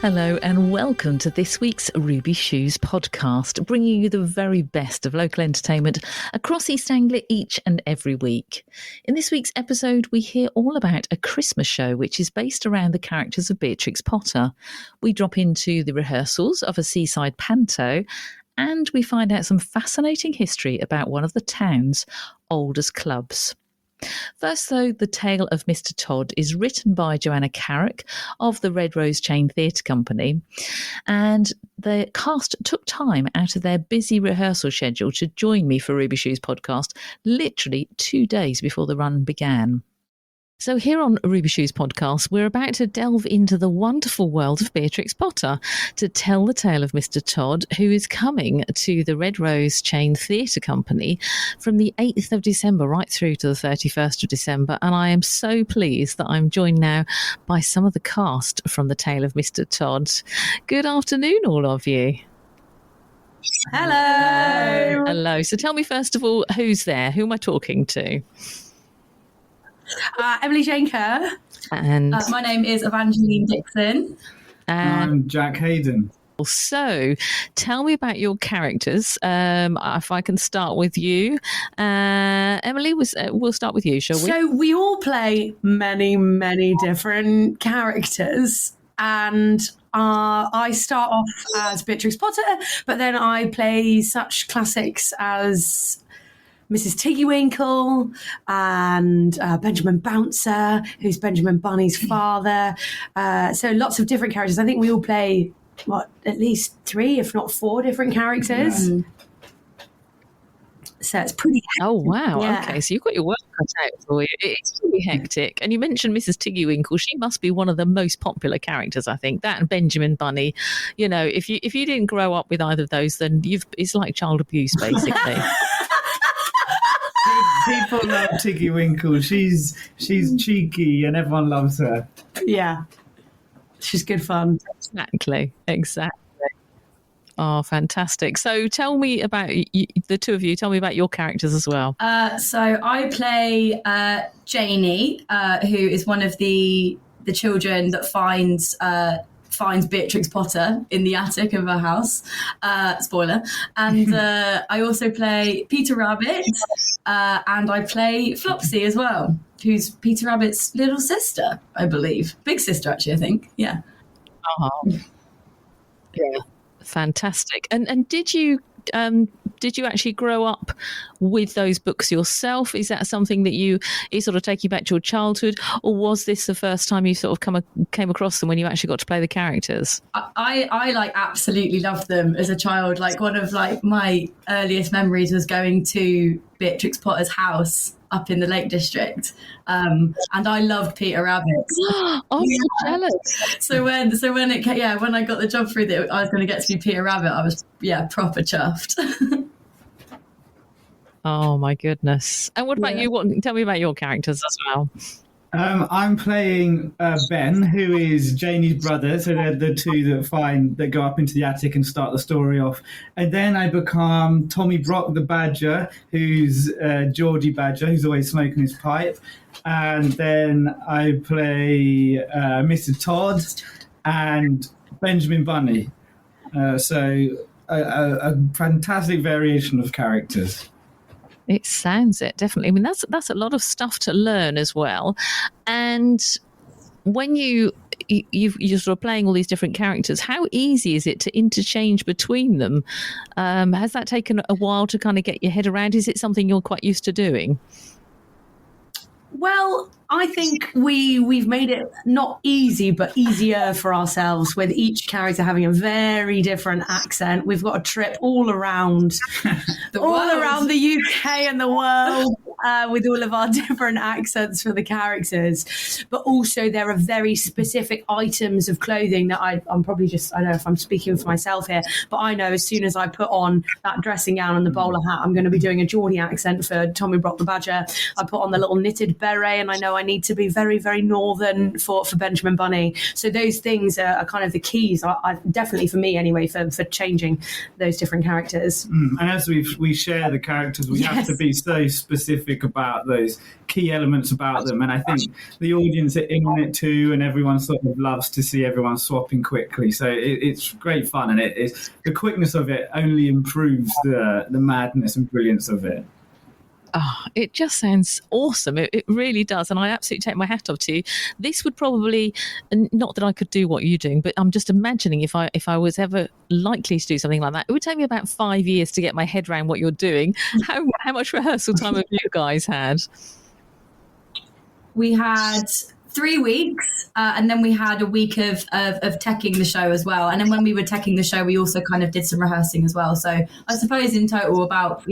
Hello and welcome to this week's Ruby Shoes podcast, bringing you the very best of local entertainment across East Anglia each and every week. In this week's episode, we hear all about a Christmas show which is based around the characters of Beatrix Potter. We drop into the rehearsals of a seaside panto, and we find out some fascinating history about one of the town's oldest clubs. First, though, The Tale of Mr. Todd is written by Joanna Carrick of the Red Rose Chain Theatre Company, and the cast took time out of their busy rehearsal schedule to join me for Ruby Shoes podcast literally 2 days before the run began. So here on Ruby Shoes podcast, we're about to delve into the wonderful world of Beatrix Potter to tell the tale of Mr. Todd, who is coming to the Red Rose Chain Theatre Company from the 8th of December right through to the 31st of December. And I am so pleased that I'm joined now by some of the cast from the tale of Mr. Todd. Good afternoon, all of you. Hello. Hello. So tell me, first of all, who's there? Who am I talking to? Emily Jane Kerr. And my name is Evangeline Dixon. And I'm Jack Hayden. So tell me about your characters. If I can start with you. Emily, we'll start with you, shall we? So we all play many different characters. And I start off as Beatrix Potter, but then I play such classics as Mrs. Tiggywinkle and Benjamin Bouncer, who's Benjamin Bunny's father. So lots of different characters. I think we all play, at least 3, if not 4 different characters. Yeah. So it's pretty hectic. Oh, wow. Yeah. Okay, so you've got your work cut out for you. It's really hectic. And you mentioned Mrs. Tiggywinkle. She must be one of the most popular characters, I think. That and Benjamin Bunny. You know, if you didn't grow up with either of those, then it's like child abuse, basically. People love Tiggywinkle. She's cheeky and everyone loves her. Yeah. She's good fun. Exactly. Oh, fantastic. So tell me about the two of you. Tell me about your characters as well. So I play Janie, who is one of the children that finds Beatrix Potter in the attic of her house. Spoiler. And I also play Peter Rabbit, and I play Flopsy as well, who's Peter Rabbit's little sister, I believe. Big sister, actually, I think. Yeah. Oh, yeah. Fantastic. And did you actually grow up with those books yourself? Is that something that is sort of taking you back to your childhood, or was this the first time you sort of came across them when you actually got to play the characters? I like absolutely loved them as a child. Like one of my earliest memories was going to Beatrix Potter's house up in the Lake District, and I loved Peter Rabbit. Oh, I'm so jealous. So when I got the job through that I was going to get to be Peter Rabbit, I was proper chuffed. Oh my goodness! And what about you? Tell me about your characters as well. I'm playing Ben, who is Janie's brother. So they're the two that go up into the attic and start the story off. And then I become Tommy Brock the Badger, who's Georgie Badger, who's always smoking his pipe. And then I play Mr. Todd and Benjamin Bunny. So a fantastic variation of characters. It sounds it, definitely. I mean, that's a lot of stuff to learn as well. And when you're sort of playing all these different characters, how easy is it to interchange between them? Has that taken a while to kind of get your head around? Is it something you're quite used to doing? Well, I think we've made it not easy, but easier for ourselves, with each character having a very different accent. We've got a trip all around around the UK and the world with all of our different accents for the characters. But also there are very specific items of clothing that I'm probably just, I don't know if I'm speaking for myself here, but I know as soon as I put on that dressing gown and the bowler hat, I'm going to be doing a Geordie accent for Tommy Brock the Badger. I put on the little knitted beret, and I know I need to be very, very northern for Benjamin Bunny. So those things are kind of the keys, I definitely for me anyway, for changing those different characters. And as we share the characters, we have to be so specific specific about those key elements about them. And I think the audience are in on it too, and everyone sort of loves to see everyone swapping quickly. So it's great fun, and the quickness of it only improves the madness and brilliance of it. Oh, it just sounds awesome. It really does. And I absolutely take my hat off to you. This would probably, not that I could do what you're doing, but I'm just imagining if I was ever likely to do something like that, it would take me about 5 years to get my head around what you're doing. How much rehearsal time have you guys had? We had 3 weeks, and then we had a week of teching the show as well. And then when we were teching the show, we also kind of did some rehearsing as well. So I suppose in total about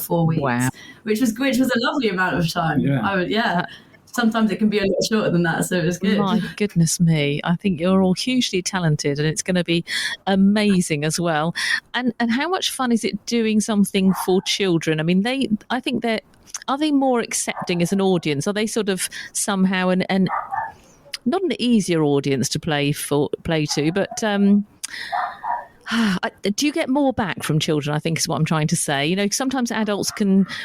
4 weeks. Wow. which was a lovely amount of time. Yeah. Sometimes it can be a lot shorter than that, so it was good. My goodness me. I think you're all hugely talented, and it's going to be amazing as well. And how much fun is it doing something for children? I mean, are they more accepting as an audience? Are they sort of somehow and not an easier audience to play to, but do you get more back from children, I think is what I'm trying to say. You know, sometimes adults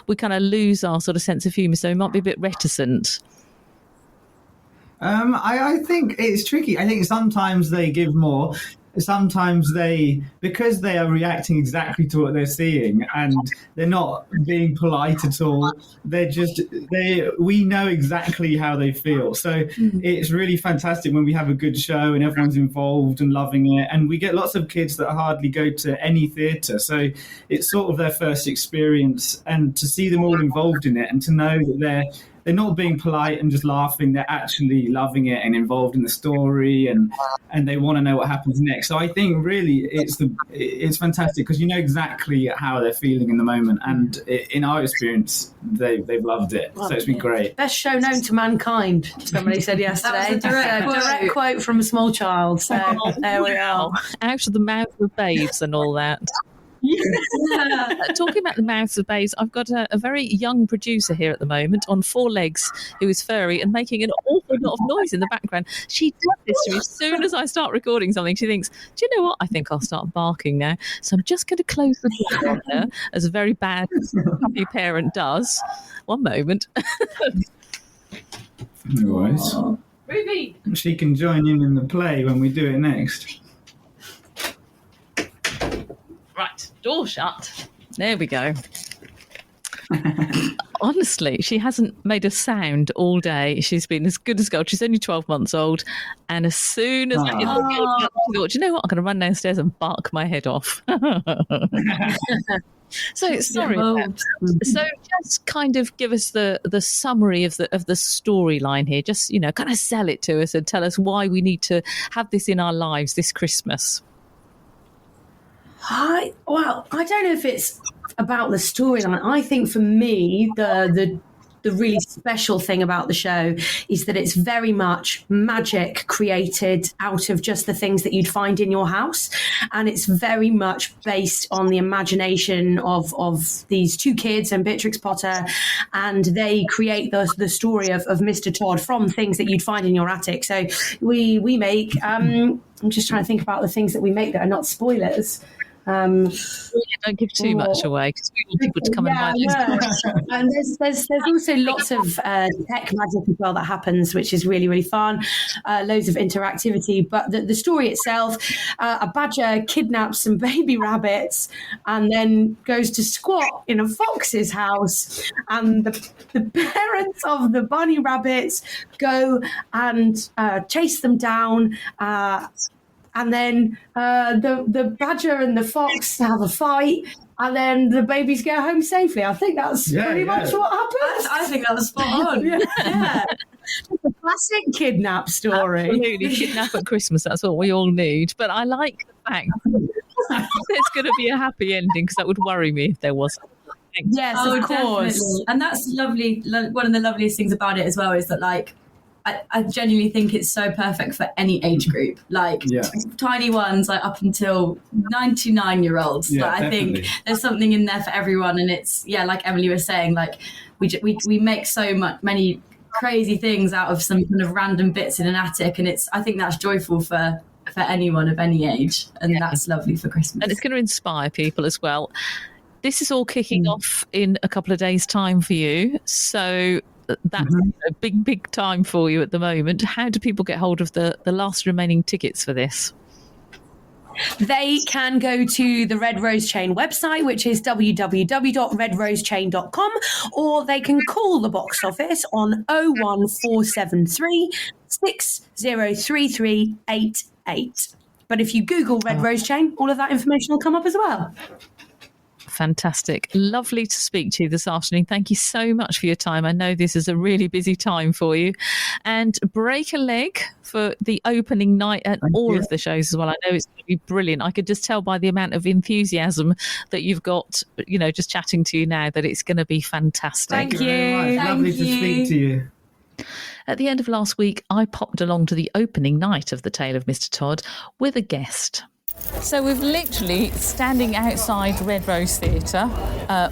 we kind of lose our sort of sense of humour, so we might be a bit reticent. I think it's tricky. I think sometimes they give more. Sometimes because they are reacting exactly to what they're seeing, and they're not being polite at all. We know exactly how they feel. So it's really fantastic when we have a good show and everyone's involved and loving it. And we get lots of kids that hardly go to any theatre. So it's sort of their first experience, and to see them all involved in it and to know that they're not being polite and just laughing. They're actually loving it and involved in the story, and they want to know what happens next. So I think really it's fantastic because you know exactly how they're feeling in the moment. And in our experience, they've loved it. So it's been great. Best show known to mankind, somebody said yesterday. That was a direct quote from a small child. So there we are. Out of the mouth of babes and all that. Talking about the mouths of babes, I've got a very young producer here at the moment on 4 legs who is furry and making an awful lot of noise in the background. She does this to me as soon as I start recording something. She thinks, do you know what? I think I'll start barking now. So I'm just going to close the door on her, as a very bad puppy parent does. One moment. No worries. Ruby! She can join in the play when we do it next. Right, door shut. There we go. Honestly, she hasn't made a sound all day. She's been as good as gold. She's only 12 months old. And as soon as I get the gate up, she thought, you know what? I'm going to run downstairs and bark my head off. So sorry. So just kind of give us the summary of the storyline here. Just, you know, kind of sell it to us and tell us why we need to have this in our lives this Christmas. I don't know if it's about the storyline. I think for me, the really special thing about the show is that it's very much magic created out of just the things that you'd find in your house. And it's very much based on the imagination of these 2 kids and Beatrix Potter. And they create the story of Mr. Todd from things that you'd find in your attic. So we make, I'm just trying to think about the things that we make that are not spoilers. Don't give too much away because we want people to come and buy this. And there's also lots of tech magic as well that happens, which is really, really fun. Loads of interactivity. But the story itself, a badger kidnaps some baby rabbits and then goes to squat in a fox's house. And the parents of the bunny rabbits go and chase them down. And then the badger and the fox have a fight, and then the babies go home safely. I think that's pretty much what happens. I think that was spot on. Yeah. It's a classic kidnap story. Absolutely, kidnap at Christmas. That's what we all need. But I like the fact that there's going to be a happy ending, because that would worry me if there wasn't. Yes, of course. Definitely. And that's lovely. One of the loveliest things about it as well is that, like, I genuinely think it's so perfect for any age group, like tiny ones, like up until 99-year-olds. Yeah, like, I think there's something in there for everyone, and it's like Emily was saying, like we make many crazy things out of some kind of random bits in an attic, and I think that's joyful for anyone of any age, and that's lovely for Christmas. And it's going to inspire people as well. this is all kicking off in a couple of days' time for you. So that's a big time for you at the moment. How do people get hold of the last remaining tickets for this? They can go to the Red Rose Chain website, which is www.redrosechain.com, or they can call the box office on 01473 603388. But if you Google Red Rose Chain, all of that information will come up as well. Fantastic. Lovely to speak to you this afternoon. Thank you so much for your time. I know this is a really busy time for you. And break a leg for the opening night at all of the shows as well. I know it's going to be brilliant. I could just tell by the amount of enthusiasm that you've got, just chatting to you now, that it's going to be fantastic. Thank you. Very much. Lovely to speak to you. At the end of last week, I popped along to the opening night of The Tale of Mr. Todd with a guest. So we're literally standing outside Red Rose Theatre.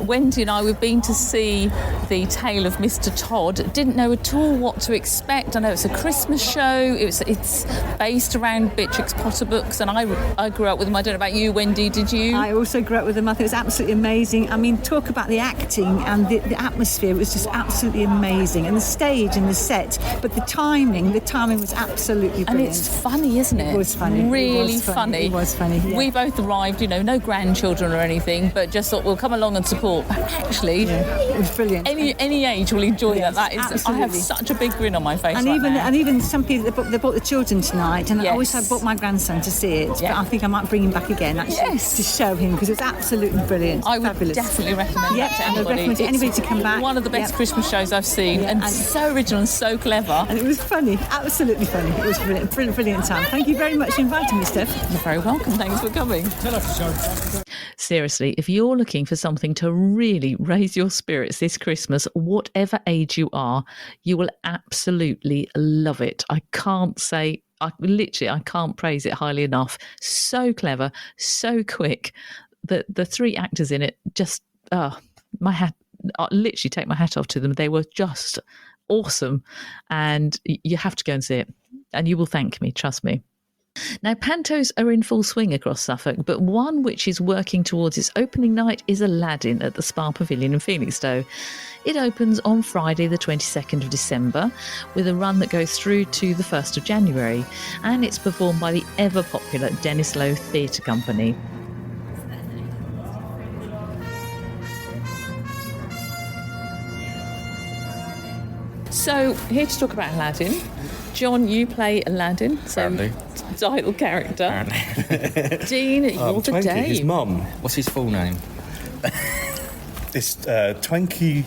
Wendy and I, we've been to see The Tale of Mr. Todd. Didn't know at all what to expect. I know it's a Christmas show. It's based around Beatrix Potter books, and I grew up with them. I don't know about you, Wendy, did you? I also grew up with them. I think it was absolutely amazing. I mean, talk about the acting and the atmosphere. It was just absolutely amazing. And the stage and the set. But the timing was absolutely brilliant. And it's funny, isn't it? It was funny. Really It was funny. It was funny. Yeah. We both arrived, no grandchildren or anything, but just thought we'll come along and support. But actually, it was brilliant. Any age will enjoy that. That is, absolutely. I have such a big grin on my face. And even some people they brought the children tonight, and I wish I brought my grandson to see it. Yeah. But I think I might bring him back again to show him, because it was absolutely brilliant. I would Fabulous. definitely recommend that to and anybody. I'd recommend to anybody to come back. One of the best Christmas shows I've seen, and so original and so clever. And it was funny, absolutely funny. It was brilliant time. Thank you very much for inviting me, Steph. You're very welcome. Thanks for coming. Seriously, if you're looking for something to really raise your spirits this Christmas, whatever age you are, you will absolutely love it. I can't praise it highly enough. So clever, so quick. The three actors in it, just my hat. I literally take my hat off to them. They were just awesome, and you have to go and see it, and you will thank me. Trust me. Now, pantos are in full swing across Suffolk, but one which is working towards its opening night is Aladdin at the Spa Pavilion in Felixstowe. It opens on Friday the 22nd of December with a run that goes through to the 1st of January, and it's performed by the ever-popular Dennis Lowe Theatre Company. So, here to talk about Aladdin. John, you play Aladdin, so title character. Dean, you're the Dame. His mum. What's his full name? It's Twanky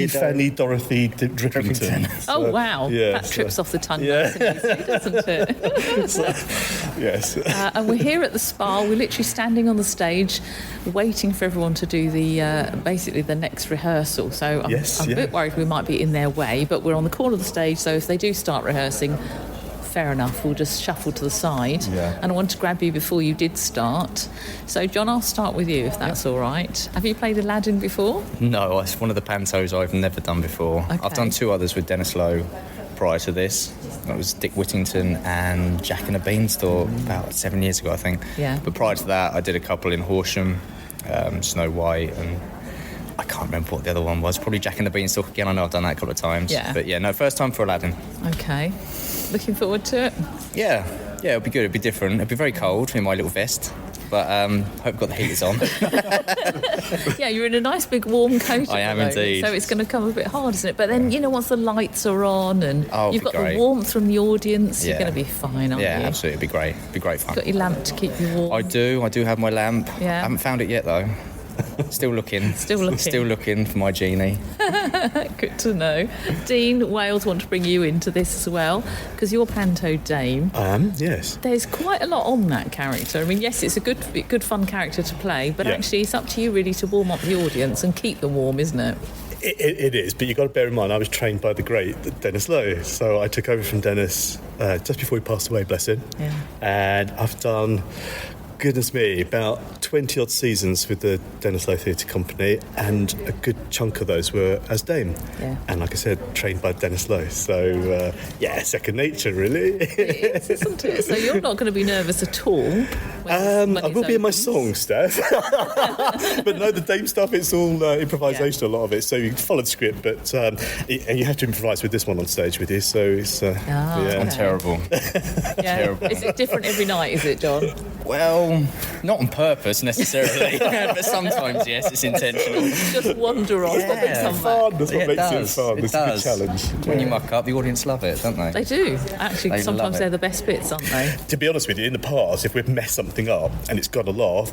Fanny Dorothy Drippington. Oh, wow. That trips off the tongue, doesn't it? Yes. And we're here at the spa. We're literally standing on the stage waiting for everyone to do basically the next rehearsal. So I'm a bit worried we might be in their way, but we're on the corner of the stage, so if they do start rehearsing, fair enough, we'll just shuffle to the side. And I want to grab you before you did start. So, John, I'll start with you, if that's all right. Have you played Aladdin before? No, it's one of the pantos I've never done before. Okay. I've done two others with Dennis Lowe prior to this. That was Dick Whittington and Jack and the Beanstalk about 7 years ago, I think. Yeah. But prior to that, I did a couple in Horsham, Snow White, and I can't remember what the other one was. Probably Jack and the Beanstalk again. I know I've done that a couple of times. Yeah. But first time for Aladdin. Okay. Looking forward to it? Yeah, it'll be good. It'll be different. It'll be very cold in my little vest. But hope I've got the heaters on. Yeah, you're in a nice big warm coat. I am indeed. So it's going to come a bit hard, isn't it? But then, once the lights are on and you've got great. the warmth from the audience, you're going to be fine, aren't you? Yeah, absolutely. It'll be great. It'll be great fun. Got your lamp to keep you warm? I do have my lamp. Yeah. I haven't found it yet, though. Still looking. Still looking for my genie. Good to know. Dean, Wales want to bring you into this as well, because you're Panto Dame. I am, yes. There's quite a lot on that character. I mean, yes, it's a good fun character to play, but actually it's up to you really to warm up the audience and keep them warm, isn't it? It is, but you've got to bear in mind I was trained by the great Dennis Lowe, so I took over from Dennis just before he passed away, bless him. Yeah. And I've done goodness me, about 20 odd seasons with the Dennis Lowe Theatre Company, and a good chunk of those were as Dame. Yeah. And like I said, trained by Dennis Lowe. So, second nature, really. It is, isn't it? So you're not going to be nervous at all? I will be in my song, Steph. But no, the Dame stuff, it's all improvisation, a lot of it. So you follow the script, but and you have to improvise with this one on stage with you. So it's okay. I'm terrible. Terrible. Is it different every night, is it, John? Well, not on purpose necessarily, but sometimes, yes, it's intentional. Just wander off. Yeah, fun. That's what makes it fun. It It's does. a good challenge. When you muck up, the audience love it, don't they? They do. Actually, They love sometimes it. they're the best bits, aren't they? To be honest with you, in the past, if we've messed something up and it's got a laugh,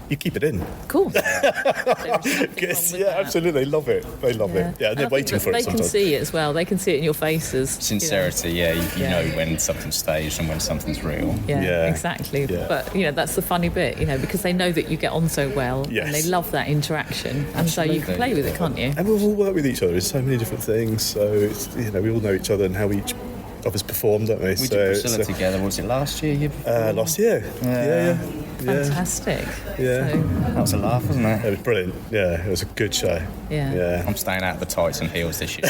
you keep it in. Cool. Yes, absolutely. They love it. They love it. Yeah, and they're waiting for it They sometimes. can see it as well. They can see it in your faces. Sincerity, you know when something's staged and when something's real. Yeah. Exactly. Yeah. But, that's the funny bit, because they know that you get on so well Yes. and they love that interaction. And so you can play with it, can't you? And we'll all work with each other in so many different things. So, it's, we all know each other and how each of us perform, don't we? We did Priscilla together, was it last year? Year before? Last year. Yeah. Fantastic. Yeah. So, That was a laugh, wasn't it? It was brilliant. Yeah, it was a good show. yeah. I'm staying out of the tights and heels this year.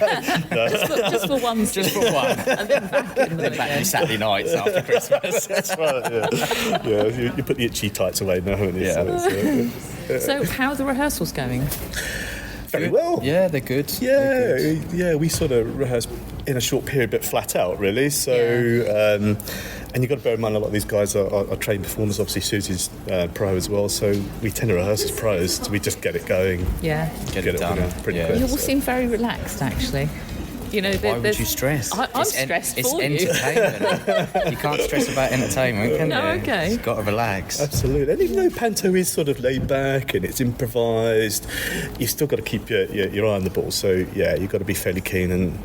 Just for one Just for one. and then back in them Back again. in Saturday nights after Christmas. That's right, yeah. You put the itchy tights away now, haven't you? Yeah. So how are the rehearsals going? Very well. Yeah, they're good. Yeah, we sort of rehearse in a short period, but flat out, really. So, and you've got to bear in mind a lot of these guys are trained performers. Obviously, Susie's pro as well, so we tend to rehearse as pros. So we just get it going. Yeah. Get it done. Pretty Yeah. quick. You all seem very relaxed, actually. Why would you stress? I'm stressed for you. It's entertainment. You can't stress about entertainment, can No, you? okay. You've got to relax. Absolutely. And even though panto is sort of laid back and it's improvised, you've still got to keep your eye on the ball. So, you've got to be fairly keen. And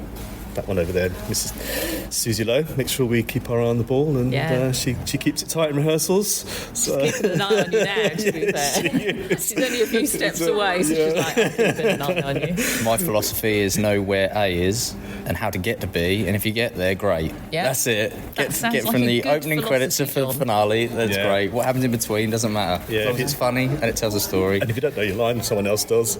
that one over there, Mrs. Susie Lowe, make sure we keep our eye on the ball. And she keeps it tight in rehearsals. So. She's keeping an eye on you now, to be fair. She's only a few steps away, so she's like, I'm keeping an eye on you. My philosophy is know where A is and how to get to B, and if you get there, great. Yeah. That's it. That sounds Get like from a the good opening credits to the philosophy, John. finale, that's Yeah. great. What happens in between doesn't matter. Yeah. As long as it's funny and it tells a story. And if you don't know your line, someone else does.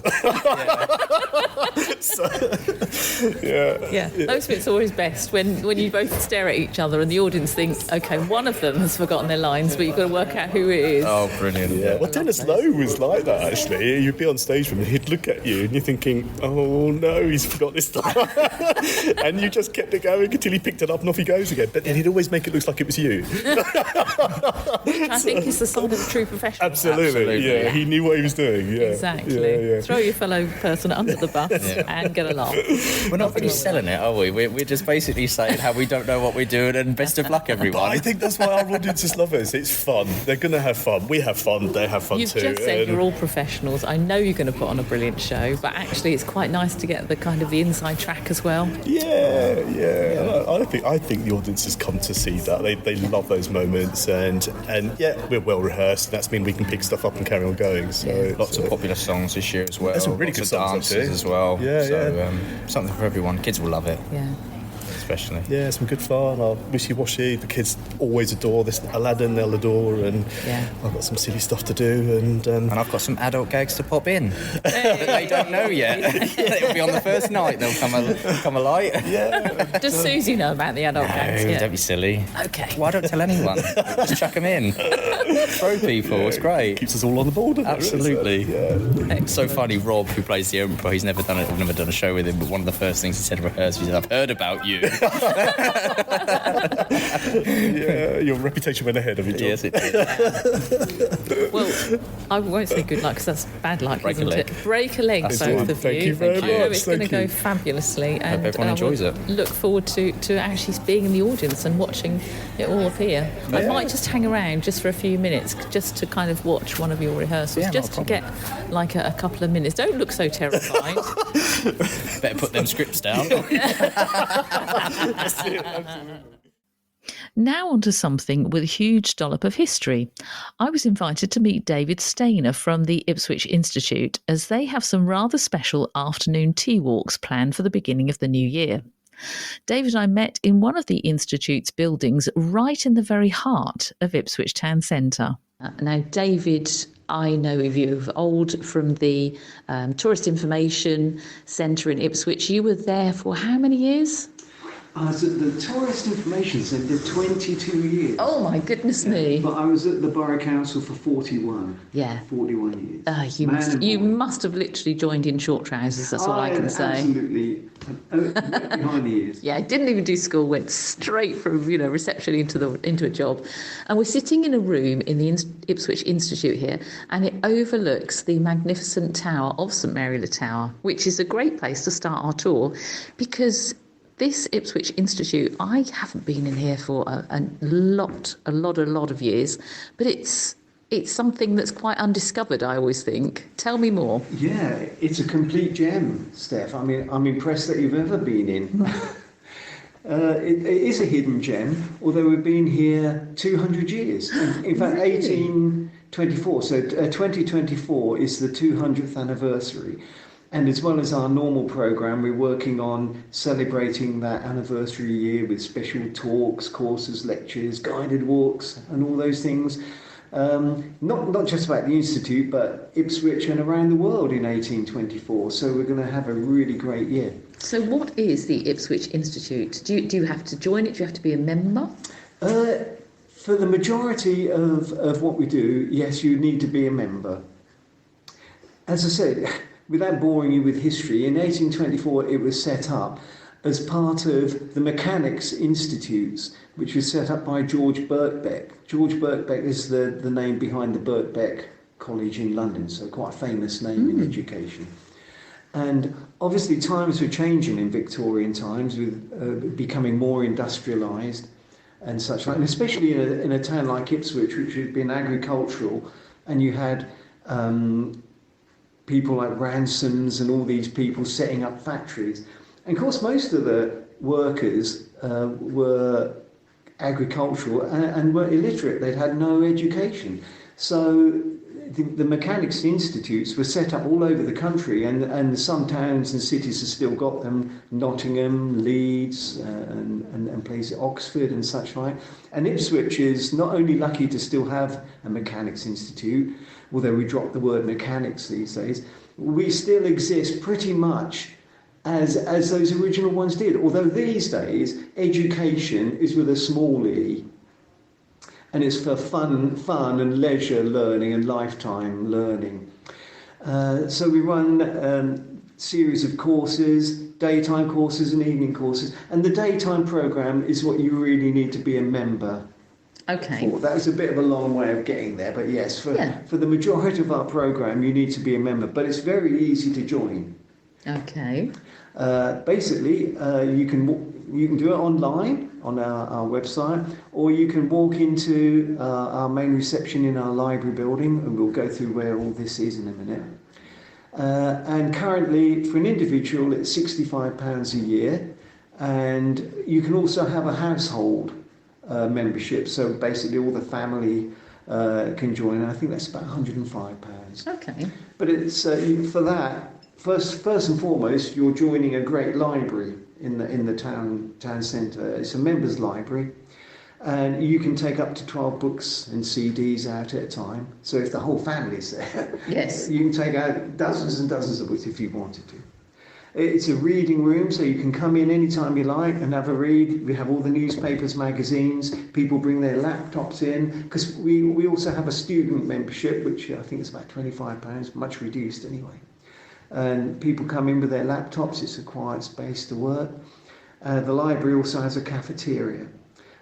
Yeah, those bits are always best when you both stare at each other and the audience thinks, okay, one of them has forgotten their lines, but you've got to work out who it is. Oh, brilliant. Yeah, well, Dennis Lowe was like that, actually. You'd be on stage with him and he'd look at you and you're thinking, oh, no, he's forgot this time. And you just kept it going until he picked it up and off he goes again. But then he'd always make it look like it was you. I think is the sign of a true professional. Absolutely. Yeah, he knew what he was doing. Yeah. Exactly. Yeah. Throw your fellow person under the bus and get a laugh. We're not really selling it, are we? We're just basically saying how we don't know what we're doing and best of luck, But everyone. I think that's why our audiences love us. It's fun. They're going to have fun. We have fun. They have fun You've too. just said And- you're all professionals. I know you're going to put on a brilliant show, but actually it's quite nice to get the kind of the inside track as well. Yeah. I think the audiences come to see that. They love those moments, and we're well rehearsed. That's mean we can pick stuff up and carry on going. So Lots of popular songs this year as well. There's some really Lots good of songs, dances actually. as well. Yeah. Something for everyone. Kids will love it, Yeah. especially. Yeah, some good fun. Our wishy-washy. The kids always adore this. Aladdin, they'll adore, and I've got some silly stuff to do, and And I've got some adult gags to pop in. They don't know yet. It'll be on the first night. They'll come alight. Does Susie know about the adult gags? No, Yeah. don't be silly. Okay. Why don't tell anyone? Just chuck them in. Throw people. It's great. keeps us all on the board. doesn't it? Absolutely. So, It's so funny. Rob, who plays the Emperor, he's never done it. I've never done a show with him. But one of the first things he said at rehearsal, he said, "I've heard about you." your reputation went ahead of you, John. Yes, it did. Well, I won't say good luck because that's bad luck, Break a isn't leg. it? Break a leg, That's both the one. of Thank you. you very I know much. it's going to Thank go you. fabulously, and everyone I enjoys will it. look forward to actually being in the audience and watching it all appear. I might just hang around just for a few minutes, just to kind of watch one of your rehearsals, Yeah, not just a to get like a couple of minutes. Don't look so terrified. Better put them scripts down. Now onto something with a huge dollop of history. I was invited to meet David Stainer from the Ipswich Institute, as they have some rather special afternoon tea walks planned for the beginning of the new year. David and I met in one of the Institute's buildings right in the very heart of Ipswich Town Centre. Now, David, I know of you of old from the Tourist Information Centre in Ipswich. You were there for how many years? I was at the Tourist Information Centre 22 years. Oh, my goodness me. But I was at the Borough Council for 41. Yeah. 41 years. You must have literally joined in short trousers, that's all I can say. Absolutely. Went behind the ears. Yeah, I didn't even do school, went straight from, reception into a job. And we're sitting in a room in the Ipswich Institute here, and it overlooks the magnificent tower of St Mary Le Tower, which is a great place to start our tour, because this Ipswich Institute, I haven't been in here for a lot of years, but it's something that's quite undiscovered, I always think. Tell me more. Yeah, it's a complete gem, Steph. I mean, I'm impressed that you've ever been in. It is a hidden gem, although we've been here 200 years. In fact, 1824. So 2024 is the 200th anniversary. And as well as our normal programme, we're working on celebrating that anniversary year with special talks, courses, lectures, guided walks and all those things. Not just about the Institute, but Ipswich and around the world in 1824. So we're going to have a really great year. So what is the Ipswich Institute? Do you have to join it? Do you have to be a member? For the majority of what we do, yes, you need to be a member. As I said, without boring you with history, in 1824 it was set up as part of the Mechanics Institutes, which was set up by George Birkbeck. George Birkbeck is the name behind the Birkbeck College in London, so quite a famous name in education. And obviously times were changing in Victorian times, with becoming more industrialised and such like, and especially in a town like Ipswich, which had been agricultural, and you had people like Ransom's and all these people setting up factories. And of course, most of the workers were agricultural and were illiterate. They'd had no education. So the Mechanics Institutes were set up all over the country, and some towns and cities have still got them, Nottingham, Leeds, and places, Oxford and such like. And Ipswich is not only lucky to still have a Mechanics Institute, although we dropped the word mechanics these days, we still exist pretty much as those original ones did. Although these days, education is with a small e, and it's for fun and leisure learning and lifetime learning. So we run series of courses, daytime courses and evening courses, and the daytime programme is what you really need to be a member. Okay. That was a bit of a long way of getting there, but yes, for the majority of our programme, you need to be a member, but it's very easy to join. Okay. Basically, you can do it online on our website, or you can walk into our main reception in our library building, and we'll go through where all this is in a minute. And currently, for an individual, it's £65 a year, and you can also have a household membership, so basically all the family can join, and I think that's about £105. Okay. But it's for that, first and foremost, you're joining a great library in the town centre. It's a members' library, and you can take up to 12 books and CDs out at a time. So if the whole family's there, yes, you can take out dozens and dozens of books if you wanted to. It's a reading room, so you can come in anytime you like and have a read. We have all the newspapers, magazines. People bring their laptops in, because we also have a student membership, which I think is about £25, much reduced anyway. And people come in with their laptops. It's a quiet space to work. The library also has a cafeteria.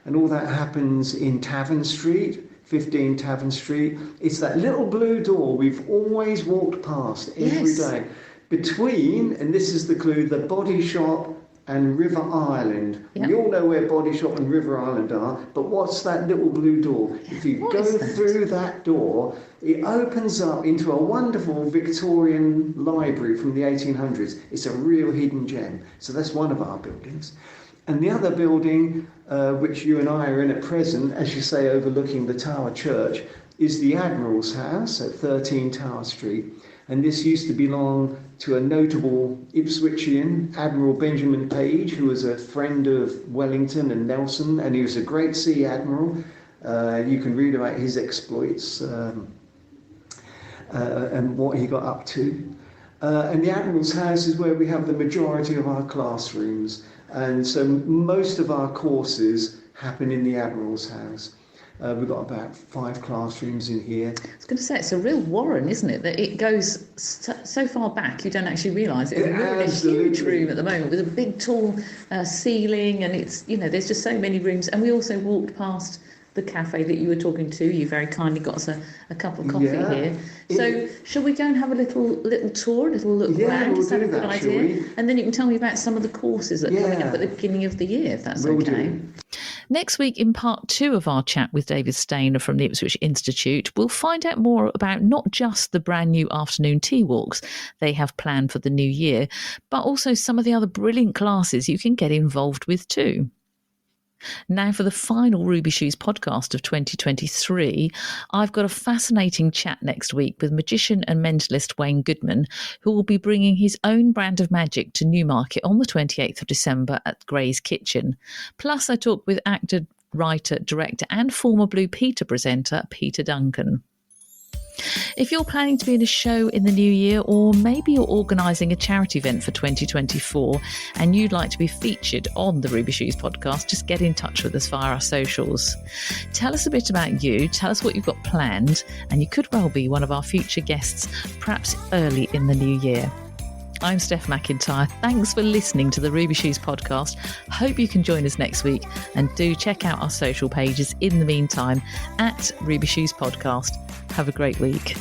And all that happens in Tavern Street, 15 Tavern Street. It's that little blue door we've always walked past every day. Between, and this is the clue, the Body Shop and River Island. Yep. We all know where Body Shop and River Island are, but what's that little blue door? If you go through that door, it opens up into a wonderful Victorian library from the 1800s. It's a real hidden gem. So that's one of our buildings. And the other building, which you and I are in at present, as you say, overlooking the Tower Church, is the Admiral's house at 13 Tower Street. And this used to belong to a notable Ipswichian, Admiral Benjamin Page, who was a friend of Wellington and Nelson, and he was a great sea admiral. You can read about his exploits and what he got up to. And the Admiral's house is where we have the majority of our classrooms. And so most of our courses happen in the Admiral's house. We've got about 5 classrooms in here. I was going to say, it's a real warren, isn't it? That it goes so far back you don't actually realise it. We're in a huge room at the moment with a big tall ceiling, and it's, there's just so many rooms. And we also walked past the cafe that you were talking to. You very kindly got us a cup of coffee here. So shall we go and have a little tour, a little look around? Is that a good idea? And then you can tell me about some of the courses that are coming up at the beginning of the year, if that's okay. Next week, in part 2 of our chat with David Stainer from the Ipswich Institute, we'll find out more about not just the brand new afternoon tea walks they have planned for the new year, but also some of the other brilliant classes you can get involved with too. Now, for the final Ruby Shoes podcast of 2023, I've got a fascinating chat next week with magician and mentalist Wayne Goodman, who will be bringing his own brand of magic to Newmarket on the 28th of December at Gray's Kitchen. Plus, I talk with actor, writer, director and former Blue Peter presenter Peter Duncan. If you're planning to be in a show in the new year, or maybe you're organising a charity event for 2024 and you'd like to be featured on the Ruby Shoes podcast, just get in touch with us via our socials. Tell us a bit about you, tell us what you've got planned, and you could well be one of our future guests, perhaps early in the new year. I'm Steph McIntyre. Thanks for listening to the Ruby Shoes podcast. Hope you can join us next week, and do check out our social pages in the meantime at Ruby Shoes Podcast. Have a great week.